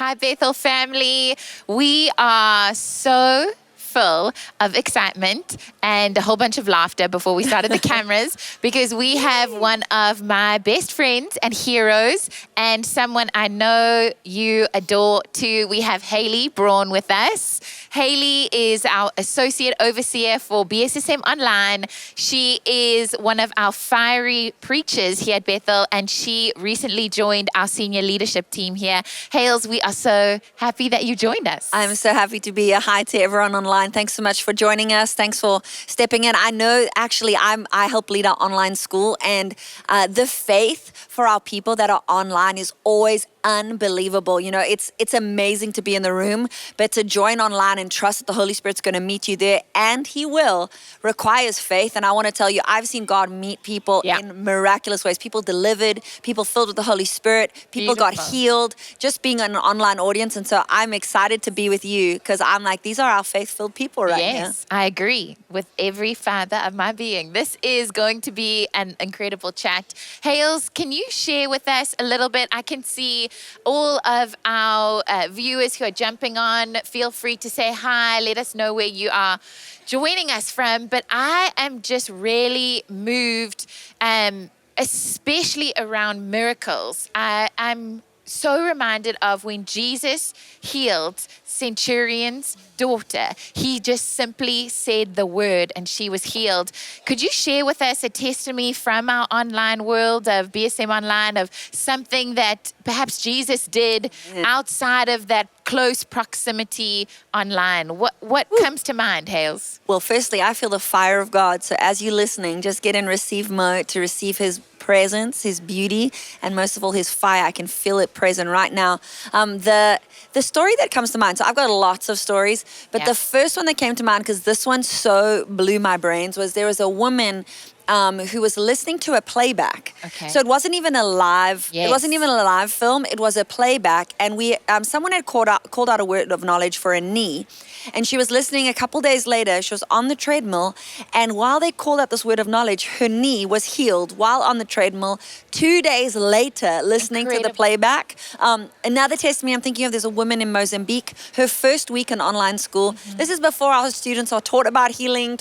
Hi, Bethel family. We are so full of excitement and a whole bunch of laughter before we started the cameras because we have one of my best friends and heroes and someone I know you adore too. We have Haley Braun with us. Haley is our associate overseer for BSSM Online. She is one of our fiery preachers here at Bethel, and she recently joined our senior leadership team here. Hales, we are so happy that you joined us. I'm so happy to be here. Hi to everyone online. Thanks so much for joining us. Thanks for stepping in. I know actually I help lead our online school, and the faith for our people that are online is always unbelievable. You know, it's amazing to be in the room, but to join online and trust that the Holy Spirit's going to meet you there, and He will, requires faith. And I want to tell you, I've seen God meet people in miraculous ways. People delivered, people filled with the Holy Spirit, people got healed, just being an online audience. And so I'm excited to be with you because I'm like, these are our faith-filled people right now. Yes, I agree with every fiber of my being. This is going to be an incredible chat. Hales, can you share with us a little bit? I can see all of our viewers who are jumping on. Feel free to say hi. Let us know where you are joining us from. But I am just really moved, especially around miracles. I'm so reminded of when Jesus healed centurion's daughter. He just simply said the word and she was healed. Could you share with us a testimony from our online world of BSM Online of something that perhaps Jesus did outside of that close proximity online? What comes to mind, Hales? Well, firstly, I feel the fire of God. So as you're listening, just get in receive mode to receive His presence, His beauty, and most of all, His fire. I can feel it present right now. The story that comes to mind, so I've got lots of stories, but the first one that came to mind, because this one so blew my brains, was there was a woman who was listening to a playback. Okay. So it wasn't even a live. It wasn't even a live film. It was a playback, and we someone had called out a word of knowledge for a knee, and she was listening. A couple days later, she was on the treadmill, and while they called out this word of knowledge, her knee was healed while on the treadmill. 2 days later, listening to the playback. Another testimony I'm thinking of, there's a woman in Mozambique, her first week in online school. This is before our students are taught about healing,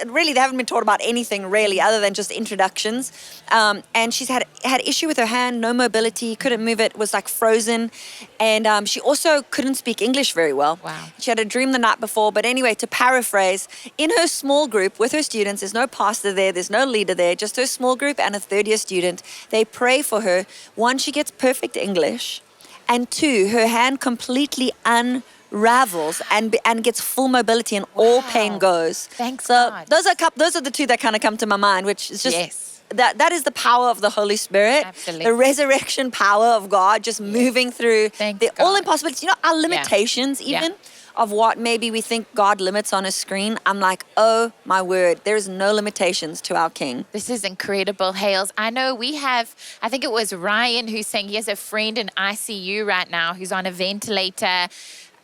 really they haven't been taught about anything really other than just introductions. And she's had issue with her hand, no mobility, couldn't move it, was like frozen. And she also couldn't speak English very well. Wow. She had a dream the night before. But anyway, to paraphrase, in her small group with her students, there's no pastor there, there's no leader there, just her small group and a third-year student. They pray for her. One, she gets perfect English. And two, her hand completely unravels and gets full mobility, and all pain goes. Thanks, so God. those are the two that kind of come to my mind, which is just that is the power of the Holy Spirit. Absolutely. The resurrection power of God just moving through all impossibilities. You know, our limitations even of what maybe we think God limits on a screen. I'm like, oh my word, there's no limitations to our King. This is incredible, Hales. I know we have, I think it was Ryan who's saying he has a friend in ICU right now who's on a ventilator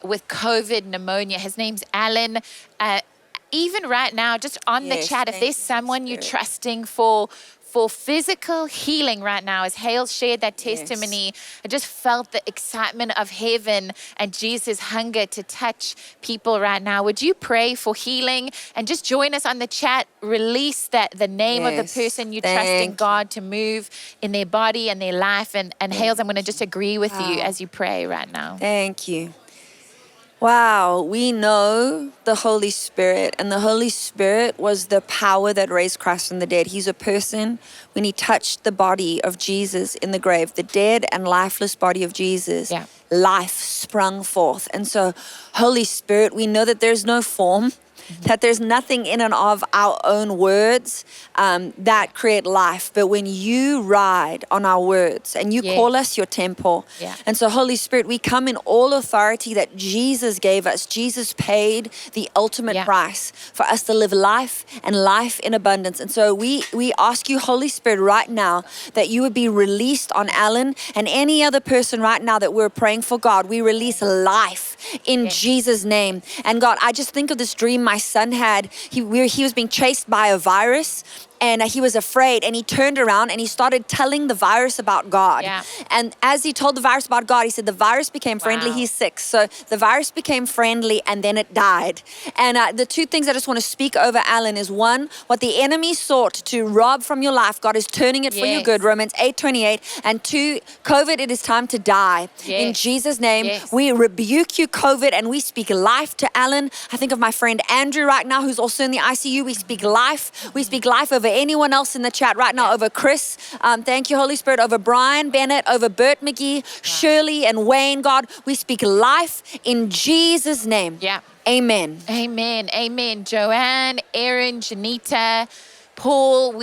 with COVID pneumonia. His name's Alan. Even right now, just on the chat, if there's someone you're trusting for physical healing right now, as Hale shared that testimony, I just felt the excitement of heaven and Jesus' hunger to touch people right now. Would you pray for healing and just join us on the chat? Release the name of the person you trust in God to move in their body and their life. And Hales, I'm going to just agree with you as you pray right now. Thank you. Wow, we know the Holy Spirit, and the Holy Spirit was the power that raised Christ from the dead. He's a person. When He touched the body of Jesus in the grave, the dead and lifeless body of Jesus, life sprung forth. And so, Holy Spirit, we know that there's no form, that there's nothing in and of our own words that create life. But when you ride on our words and you call us your temple. And so, Holy Spirit, we come in all authority that Jesus gave us. Jesus paid the ultimate price for us to live life and life in abundance. And so we ask you, Holy Spirit, right now that you would be released on Alan and any other person right now that we're praying for. God, we release life in Jesus' name. And God, I just think of this dream my son had. He was being chased by a virus, and he was afraid, and he turned around and he started telling the virus about God. Yeah. And as he told the virus about God, he said the virus became friendly. Wow. He's sick. So the virus became friendly, and then it died. And the two things I just want to speak over Alan is, one, what the enemy sought to rob from your life, God is turning it for your Yes. good, Romans 8:28. And two, COVID, it is time to die. In Yes. Jesus' name, Yes. we rebuke you, COVID, and we speak life to Alan. I think of my friend Andrew right now, who's also in the ICU. We speak life. We speak life over anyone else in the chat right now, over Chris. Thank you, Holy Spirit, over Brian Bennett, over Bert McGee, Shirley and Wayne, God. We speak life in Jesus' name. Yeah. Amen. Amen. Amen. Joanne, Erin, Janita, Paul,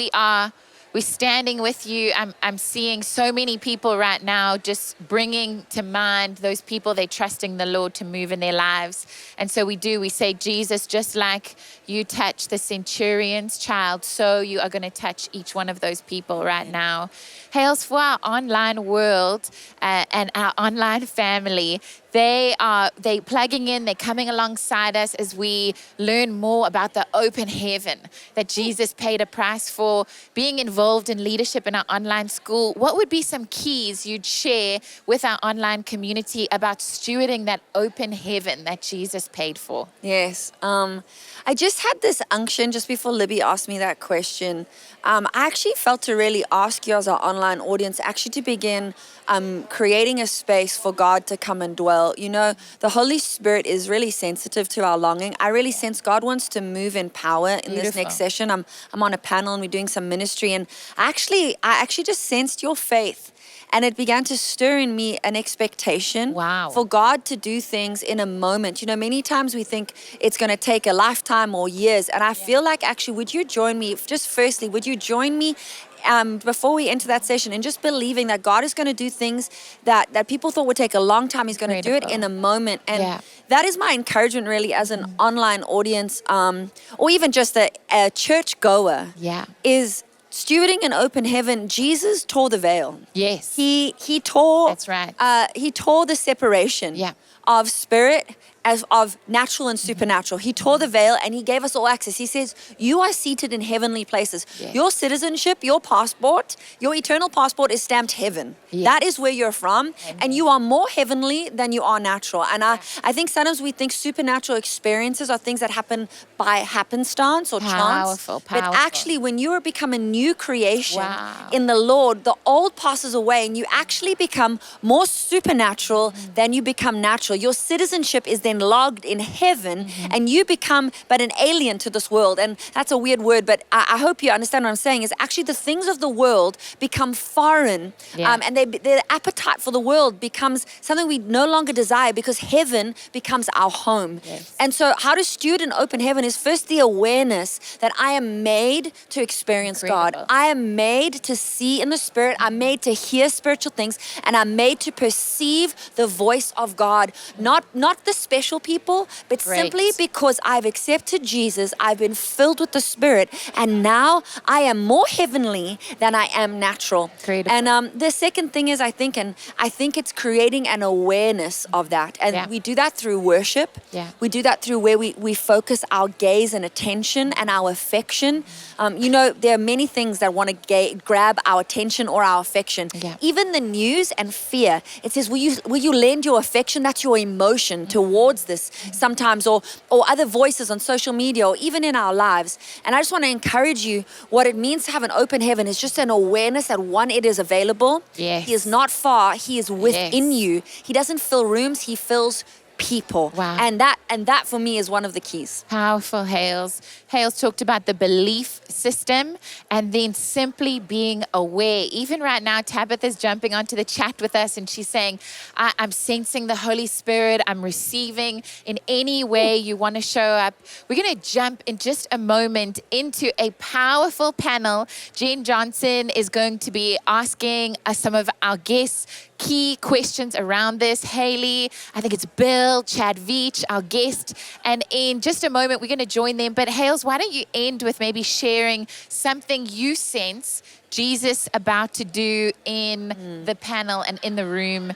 we're standing with you. I'm seeing so many people right now just bringing to mind those people they're trusting the Lord to move in their lives. And so we say, Jesus, just like you touched the centurion's child, so you are going to touch each one of those people right now. Hails for our online world and our online family. They plugging in, they're coming alongside us as we learn more about the open heaven that Jesus paid a price for, being involved in leadership in our online school. What would be some keys you'd share with our online community about stewarding that open heaven that Jesus paid for? Yes. I just had this unction just before Libby asked me that question. I actually felt to really ask you as our online audience actually to begin creating a space for God to come and dwell. You know, the Holy Spirit is really sensitive to our longing. I really sense God wants to move in power in this next session. I'm on a panel and we're doing some ministry, and I actually just sensed your faith. And it began to stir in me an expectation for God to do things in a moment. You know, many times we think it's going to take a lifetime or years. And I feel like actually, would you join me, just firstly, would you join me before we enter that session and just believing that God is going to do things that people thought would take a long time. He's going to do it in a moment. And that is my encouragement really as an online audience or even just a church goer is stewarding an open heaven. Jesus tore the veil. Yes. He tore. That's right. He tore the separation of spirit as of natural and supernatural. He tore the veil and he gave us all access. He says, you are seated in heavenly places. Yes. Your citizenship, your passport, your eternal passport is stamped heaven. Yes. That is where you're from. And you are more heavenly than you are natural. And I think sometimes we think supernatural experiences are things that happen by happenstance or chance. Powerful. But actually, when you are become a new creation Wow. in the Lord, the old passes away and you actually become more supernatural than you become natural. Your citizenship is then logged in heaven and you become but an alien to this world. And that's a weird word, but I hope you understand what I'm saying is actually the things of the world become foreign and their appetite for the world becomes something we no longer desire because heaven becomes our home. Yes. And so how to steward an open heaven is first the awareness that I am made to experience God. I am made to see in the spirit. I'm made to hear spiritual things, and I'm made to perceive the voice of God. Not the special people, but simply because I've accepted Jesus, I've been filled with the Spirit, and now I am more heavenly than I am natural. And the second thing is I think it's creating an awareness of that. And we do that through worship. We do that through where we focus our gaze and attention and our affection. You know, there are many things that want to grab our attention or our affection. Even the news and fear, it says, will you lend your affection? That's your emotion towards this sometimes, or other voices on social media or even in our lives. And I just want to encourage you, what it means to have an open heaven is just an awareness that one, it is available. He is not far. He is within you. He doesn't fill rooms. He fills people. And that for me is one of the keys. Powerful. Hales talked about the belief system and then simply being aware. Even right now, Tabitha's jumping onto the chat with us and she's saying, I'm sensing the Holy Spirit. I'm receiving in any way you want to show up. We're going to jump in just a moment into a powerful panel. Jen Johnson is going to be asking some of our guests key questions around this. Haley, I think it's Bill, Chad Veach, our guest. And in just a moment, we're going to join them. But Hales, why don't you end with maybe sharing something you sense Jesus about to do in the panel and in the room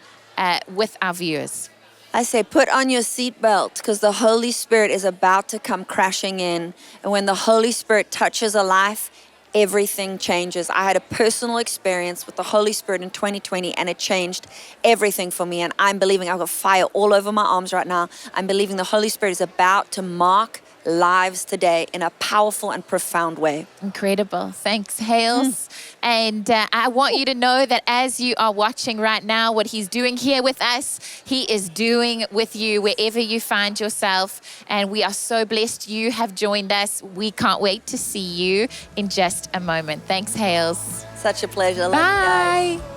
with our viewers? I say put on your seatbelt because the Holy Spirit is about to come crashing in. And when the Holy Spirit touches a life, everything changes. I had a personal experience with the Holy Spirit in 2020 and it changed everything for me. And I'm believing, I've got fire all over my arms right now. I'm believing the Holy Spirit is about to mark lives today in a powerful and profound way. Incredible. Thanks, Hales. And I want you to know that as you are watching right now, what he's doing here with us, he is doing with you wherever you find yourself. And we are so blessed you have joined us. We can't wait to see you in just a moment. Thanks, Hales. Such a pleasure. Love you guys. Bye.